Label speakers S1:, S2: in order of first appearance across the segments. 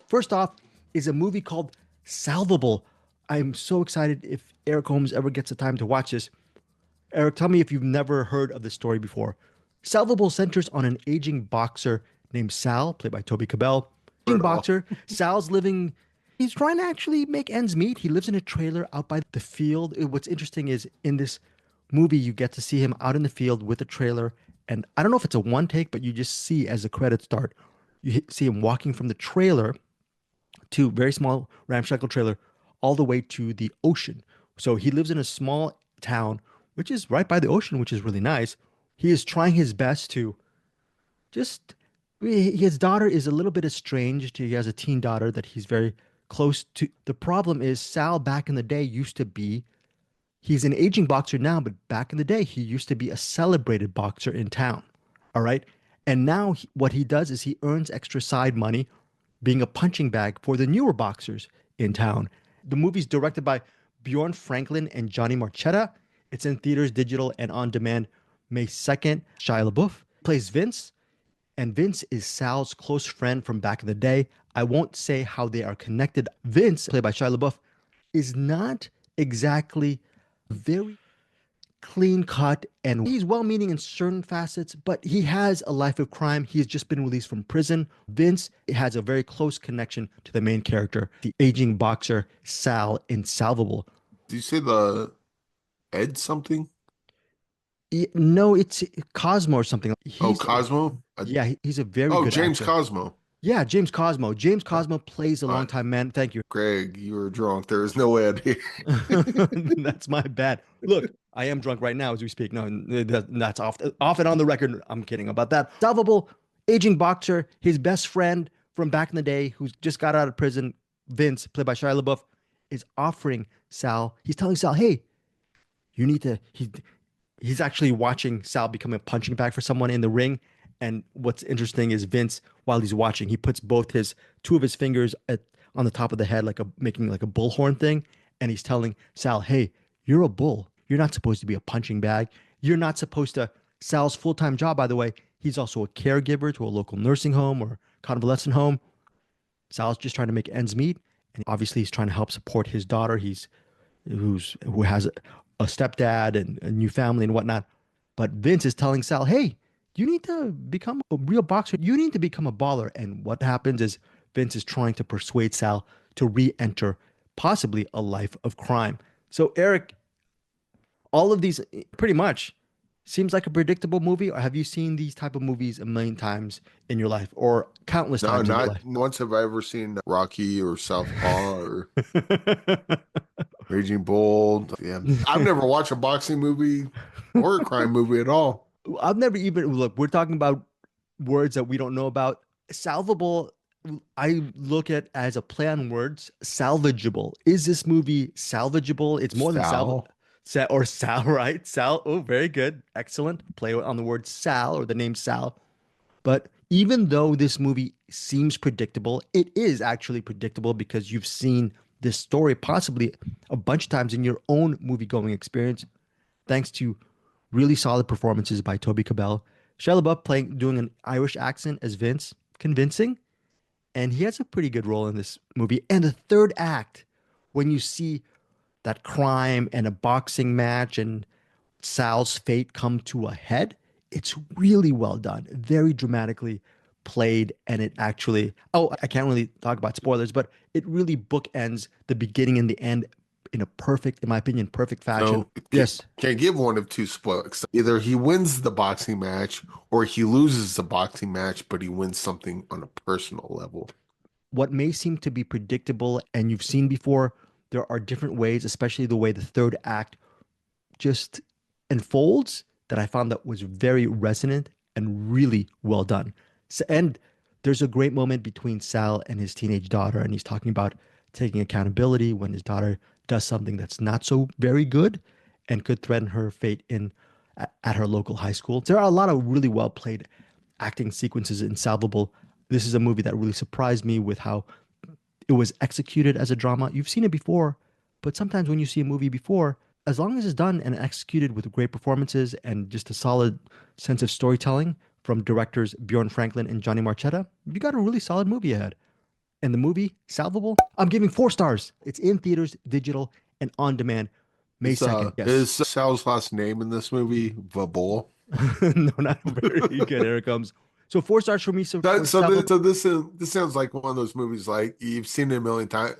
S1: First off, is a movie called Salvable. I'm so excited if Eric Holmes ever gets the time to watch this. Eric, tell me if you've never heard of this story before. Salvable centers on an aging boxer named Sal, played by Toby Kebbell. Aging
S2: At all.
S1: boxer, Sal's living, he's trying to actually make ends meet. He lives in a trailer out by the field. What's interesting is in this movie, you get to see him out in the field with a trailer. And I don't know if it's a one take, but you just see as the credits start, see him walking from the trailer to very small ramshackle trailer all the way to the ocean. So he lives in a small town, which is right by the ocean, which is really nice. He is trying his best to just, his daughter is a little bit estranged. He has a teen daughter that he's very close to. The problem is Sal back in the day used to be, he's an aging boxer now, but back in the day, he used to be a celebrated boxer in town. All right. And now what he does is he earns extra side money being a punching bag for the newer boxers in town. The movie's directed by Bjorn Franklin and Johnny Marchetta. It's in theaters, digital, and on demand May 2nd. Shia LaBeouf plays Vince, and Vince is Sal's close friend from back in the day. I won't say how they are connected. Vince, played by Shia LaBeouf, is not exactly very clean cut, and he's well meaning in certain facets, but he has a life of crime. He has just been released from prison. Vince has a very close connection to the main character, the aging boxer Sal in Salvable.
S2: Did you say the Ed something?
S1: No, it's Cosmo or something.
S2: Oh, Cosmo?
S1: Yeah, he's a very
S2: Oh,
S1: good
S2: James
S1: actor.
S2: Cosmo.
S1: Yeah, James Cosmo. James Cosmo plays a
S2: All right.
S1: longtime man. Thank you.
S2: Greg, you were drunk. There is no Ed here.
S1: That's my bad. Look, I am drunk right now as we speak. No, that's off and on the record. I'm kidding about that. Solvable, aging boxer, his best friend from back in the day, who's just got out of prison, Vince, played by Shia LaBeouf, is offering Sal. He's telling Sal, "Hey, you need to." He's actually watching Sal become a punching bag for someone in the ring. And what's interesting is Vince, while he's watching, he puts two of his fingers on the top of the head, making like a bullhorn thing, and he's telling Sal, "Hey, you're a bull. You're not supposed to be a punching bag. You're not supposed to." Sal's full-time job, by the way, he's also a caregiver to a local nursing home or convalescent home. Sal's just trying to make ends meet, and obviously he's trying to help support his daughter. Who has a stepdad and a new family and whatnot. But Vince is telling Sal, "Hey, you need to become a real boxer. You need to become a baller." And what happens is Vince is trying to persuade Sal to re-enter possibly a life of crime. So Eric, all of these pretty much seems like a predictable movie. Or have you seen these type of movies a million times in your life or countless
S2: No,
S1: times in your
S2: not
S1: life?
S2: once have I ever seen Rocky or Southpaw or Raging Bull. Yeah. I've never watched a boxing movie or a crime movie at all.
S1: I've never even look. We're talking about words that we don't know about. Salvable, I look at as a play on words. Salvageable. Is this movie salvageable? It's more than salvageable.
S2: Sal.
S1: Or Sal, right? Sal. Oh, very good. Excellent. Play on the word Sal or the name Sal. But even though this movie seems predictable, it is actually predictable because you've seen this story possibly a bunch of times in your own movie going experience, thanks to really solid performances by Toby Kebbell. Shia LaBeouf doing an Irish accent as Vince, convincing, and he has a pretty good role in this movie. And the third act, when you see that crime and a boxing match and Sal's fate come to a head, it's really well done, very dramatically played, and it actually, oh, I can't really talk about spoilers, but it really bookends the beginning and the end in a perfect, in my opinion, perfect fashion.
S2: So
S1: Yes.
S2: can't give one of two spoilers. Either he wins the boxing match or he loses the boxing match, but he wins something on a personal level.
S1: What may seem to be predictable and you've seen before, there are different ways, especially the way the third act just unfolds, that I found that was very resonant and really well done. So, and there's a great moment between Sal and his teenage daughter, and he's talking about taking accountability when his daughter does something that's not so very good and could threaten her fate at her local high school. There are a lot of really well played acting sequences in Salvable. This is a movie that really surprised me with how it was executed as a drama. You've seen it before, but sometimes when you see a movie before, as long as it's done and executed with great performances and just a solid sense of storytelling from directors Bjorn Franklin and Johnny Marchetta, you got a really solid movie ahead. And the movie, Salvable, I'm giving 4 stars. It's in theaters, digital, and on demand. May 2nd. Yes.
S2: Is Sal's last name in this movie Vabol?
S1: No, not very good. Here it comes. So 4 stars for me. So for Salvable.
S2: This sounds like one of those movies like you've seen it a million times.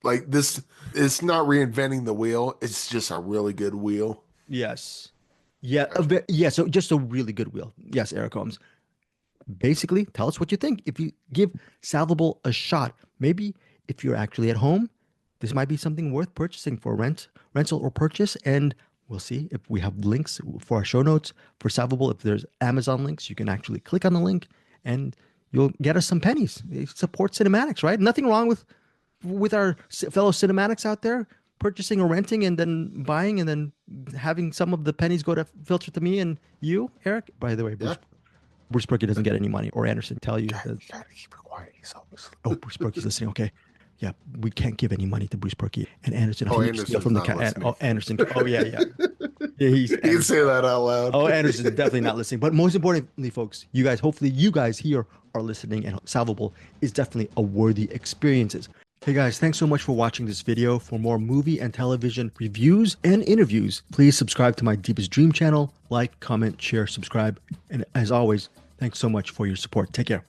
S2: Like this, it's not reinventing the wheel. It's just a really good wheel.
S1: Yes. Yeah. Yeah. So just a really good wheel. Yes, Eric Holmes. Basically, tell us what you think. If you give Salvable a shot, maybe if you're actually at home, this might be something worth purchasing for rental or purchase. And we'll see if we have links for our show notes for Salvable. If there's Amazon links, you can actually click on the link and you'll get us some pennies. It supports cinematics, right? Nothing wrong with our fellow cinematics out there purchasing or renting and then buying and then having some of the pennies go to filter to me and you, Eric. By the way, Bruce Perky doesn't get any money, or Anderson tell you.
S2: You gotta keep it quiet. He's always...
S1: Oh, Bruce Perky's listening. Okay. Yeah, we can't give any money to Bruce Perky and Anderson.
S2: Anderson
S1: from the
S2: oh,
S1: Anderson. Oh yeah, yeah. Yeah,
S2: you can say that out loud.
S1: Oh, Anderson's definitely not listening. But most importantly, folks, hopefully you guys here are listening, and Salvable is definitely a worthy experiences. Hey guys, thanks so much for watching this video. For more movie and television reviews and interviews, please subscribe to my Deepest Dream channel. Like, comment, share, subscribe. And as always, thanks so much for your support. Take care.